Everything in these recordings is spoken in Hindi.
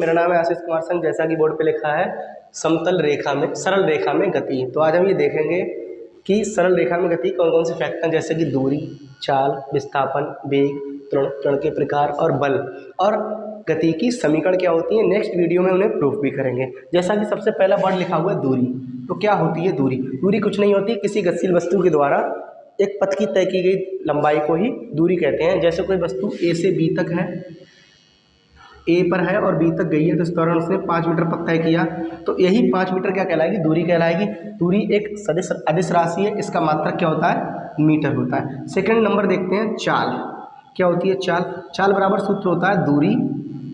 मेरा नाम है आशीष कुमार संघ। जैसा कि बोर्ड पे लिखा है समतल रेखा में सरल रेखा में गति। तो आज हम ये देखेंगे कि सरल रेखा में गति कौन कौन से फैक्टर जैसे कि दूरी, चाल, विस्थापन, वेग, त्वरण, त्वरण के प्रकार और बल और गति की समीकरण क्या होती है। नेक्स्ट वीडियो में उन्हें प्रूफ भी करेंगे। जैसा कि सबसे पहला वर्ड लिखा हुआ है दूरी। तो क्या होती है दूरी? दूरी कुछ नहीं होती, किसी गतिशील वस्तु के द्वारा एक पथ की तय की गई लंबाई को ही दूरी कहते हैं। जैसे कोई वस्तु ए से बी तक है, ए पर है और बी तक गई है, तो इस दौरान उसने 5 मीटर पथ तय किया, तो यही 5 मीटर क्या कहलाएगी? दूरी कहलाएगी। दूरी एक सदिश अदिश राशि है, इसका मात्रक क्या होता है? मीटर होता है। सेकंड नंबर देखते हैं चाल। क्या होती है चाल? चाल बराबर सूत्र होता है दूरी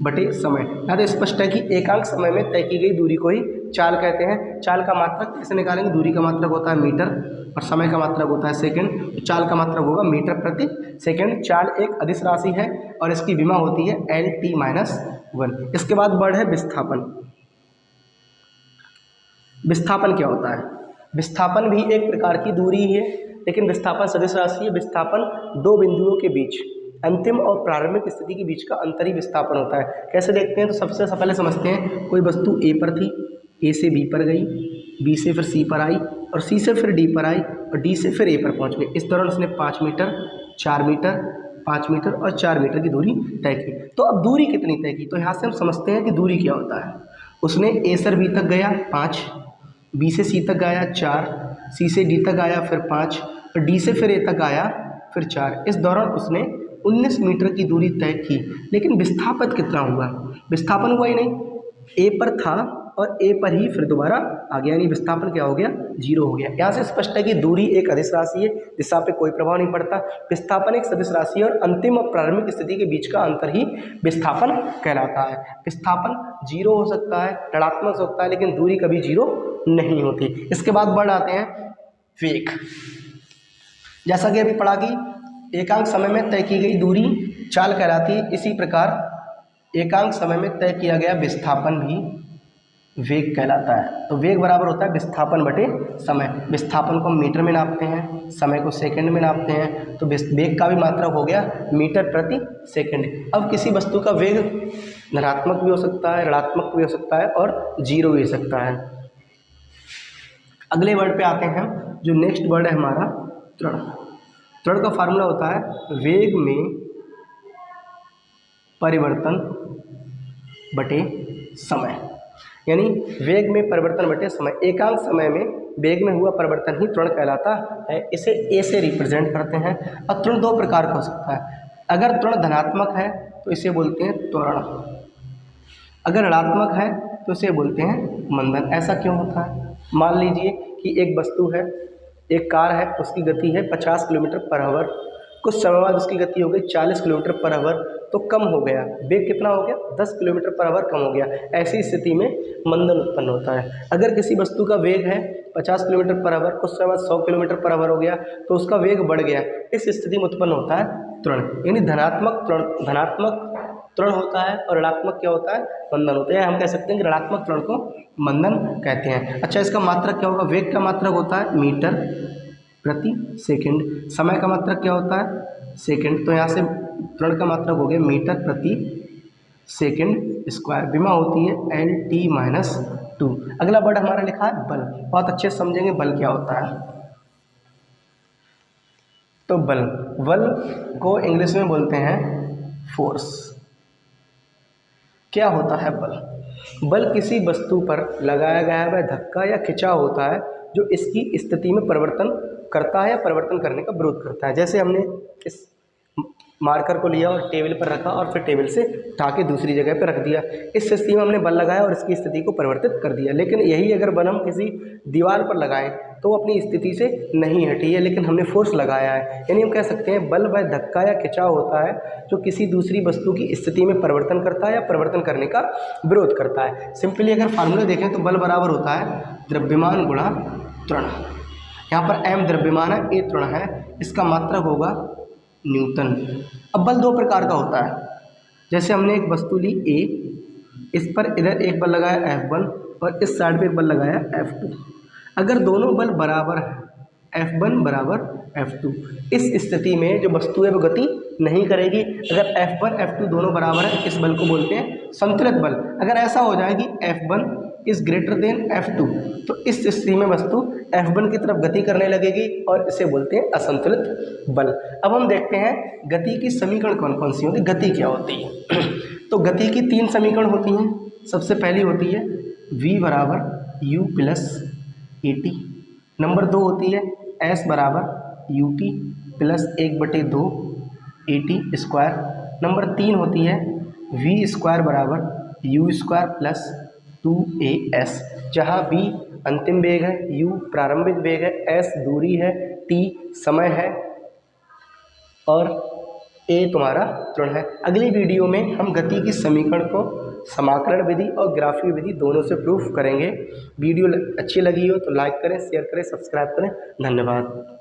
बटे समय। यहाँ तो स्पष्ट है कि एकांक समय में तय की गई दूरी को ही चाल कहते हैं। चाल का मात्रक कैसे निकालेंगे? दूरी का मात्रक होता है मीटर और समय का मात्रक होता है सेकंड। चाल का मात्रक होगा मीटर प्रति सेकंड। चाल एक अदिश राशि है और इसकी विमा होती है LT-1। इसके बाद वर्ड है विस्थापन। विस्थापन क्या होता है? विस्थापन भी एक प्रकार की दूरी ही है, लेकिन विस्थापन सदिश राशि है। विस्थापन दो बिंदुओं के बीच अंतिम और प्रारंभिक स्थिति के बीच का अंतर ही विस्थापन होता है। कैसे देखते हैं? तो सबसे पहले समझते हैं, कोई वस्तु ए पर थी, ए से बी पर गई, बी से फिर सी पर आई और सी से फिर डी पर आई और डी से फिर ए पर पहुंच गई। इस दौरान उसने 5 मीटर, 4 मीटर, 5 मीटर और 4 मीटर की दूरी तय की। तो अब दूरी कितनी तय की? तो यहाँ से हम समझते हैं कि दूरी क्या होता है। उसने ए से बी तक गया 5, बी से सी तक गया 4, सी से डी तक आया फिर 5 और डी से फिर ए तक आया फिर 4। इस दौरान उसने 19 मीटर की दूरी तय की। लेकिन विस्थापन कितना हुआ? विस्थापन हुआ ही नहीं, ए पर था और ए पर ही फिर दोबारा आ गया, यानी विस्थापन क्या हो गया? 0 हो गया। यहाँ से स्पष्ट है कि दूरी एक अदिश राशि है, दिशा पे कोई प्रभाव नहीं पड़ता। विस्थापन एक सदिश राशि है और अंतिम और प्रारंभिक स्थिति के बीच का अंतर ही विस्थापन कहलाता है। विस्थापन 0 हो सकता है, ऋणात्मक हो सकता है, लेकिन दूरी कभी 0 नहीं होती। इसके बाद बढ़ आते हैं वेग। जैसा कि अभी पढ़ा कि एकांक समय में तय की गई दूरी चाल कहलाती है, इसी प्रकार एकांक समय में तय किया गया विस्थापन भी वेग कहलाता है। तो वेग बराबर होता है विस्थापन बटे समय। विस्थापन को हम मीटर में नापते हैं, समय को सेकंड में नापते हैं, तो वेग का भी मात्रक हो गया मीटर प्रति सेकंड। अब किसी वस्तु का वेग धनात्मक भी हो सकता है, ऋणात्मक भी हो सकता है और 0 भी हो सकता है। अगले वर्ड पे आते हैं, जो नेक्स्ट वर्ड है हमारा त्वरण। त्वरण का फार्मूला होता है वेग में परिवर्तन बटे समय, यानी वेग में परिवर्तन बटे समय। एकांक समय में वेग में हुआ परिवर्तन ही त्वरण कहलाता है। इसे ए से रिप्रेजेंट करते हैं। और त्वरण दो प्रकार का हो सकता है। अगर त्वरण धनात्मक है तो इसे बोलते हैं त्वरण, अगर ऋणात्मक है तो इसे बोलते हैं मंदन। ऐसा क्यों होता है? मान लीजिए कि एक वस्तु है, एक कार है, उसकी गति है 50 किलोमीटर पर आवर, कुछ समय बाद उसकी गति हो गई 40 किलोमीटर पर आवर, तो कम हो गया, वेग कितना हो गया? 10 किलोमीटर पर आवर कम हो गया। ऐसी स्थिति में मंदन उत्पन्न होता है। अगर किसी वस्तु का वेग है 50 किलोमीटर पर आवर, कुछ समय बाद 100 किलोमीटर पर आवर हो गया, तो उसका वेग बढ़ गया। इस स्थिति में उत्पन्न होता है त्वरण, यानी धनात्मक त्वरण होता है और ऋणात्मक क्या होता है? मंदन होता है। हम कह सकते हैं कि ऋणात्मक त्वरण को मंदन कहते हैं। अच्छा, इसका मात्रक क्या होगा? वेग का मात्रक होता है मीटर प्रति सेकंड, समय का मात्रक क्या होता है? सेकंड। तो यहाँ से त्वरण का मात्रक हो गया मीटर प्रति सेकंड स्क्वायर। विमा होती है LT-2। अगला वर्ड हमारा लिखा है बल। बहुत अच्छे से समझेंगे बल क्या होता है। तो बल को इंग्लिश में बोलते हैं फोर्स। क्या होता है बल? बल किसी वस्तु पर लगाया गया वह धक्का या खिंचाव होता है जो इसकी स्थिति में परिवर्तन करता है या परिवर्तन करने का विरोध करता है। जैसे हमने इस मार्कर को लिया और टेबल पर रखा और फिर टेबल से उठा के दूसरी जगह पर रख दिया, इस स्थिति में हमने बल लगाया और इसकी स्थिति को परिवर्तित कर दिया। लेकिन यही अगर बल हम किसी दीवार पर लगाएं तो वो अपनी स्थिति से नहीं हटी है, लेकिन हमने फोर्स लगाया है। यानी हम कह सकते हैं बल वह धक्का या खिंचाव होता है जो किसी दूसरी वस्तु की स्थिति में परिवर्तन करता है या परिवर्तन करने का विरोध करता है। सिंपली अगर फार्मूला देखें तो बल बराबर होता है द्रव्यमान गुणा त्वरण। यहाँ पर m द्रव्यमान है, a त्वरण है, इसका मात्रक होगा न्यूटन। अब बल दो प्रकार का होता है। जैसे हमने एक वस्तु ली A, इस पर इधर एक बल लगाया F1 और इस साइड पे एक बल लगाया F2। अगर दोनों बल बराबर है, F1 बराबर F2, इस स्थिति में जो वस्तु है वो गति नहीं करेगी। अगर F1 F2 दोनों बराबर है इस बल को बोलते हैं संतुलित बल। अगर ऐसा हो जाए कि F1 is greater than F2 तो इस स्थिति में वस्तु F1 की तरफ गति करने लगेगी और इसे बोलते हैं असंतुलित बल। अब हम देखते हैं गति की समीकरण कौन कौन सी होती है, गति क्या होती है। तो गति की 3 समीकरण होती हैं। सबसे पहली होती है v बराबर u प्लस at। नंबर 2 होती है s बराबर ut plus 1/2 at square. Number 3 होती है v स्क्वायर बराबर u स्क्वायर प्लस 2as, जहाँ v अंतिम वेग है, u प्रारंभिक वेग है, s दूरी है, t समय है और a तुम्हारा त्वरण है। अगली वीडियो में हम गति की समीकरण को समाकलन विधि और ग्राफीय विधि दोनों से प्रूफ करेंगे। वीडियो अच्छी लगी हो तो लाइक करें, शेयर करें, सब्सक्राइब करें। धन्यवाद।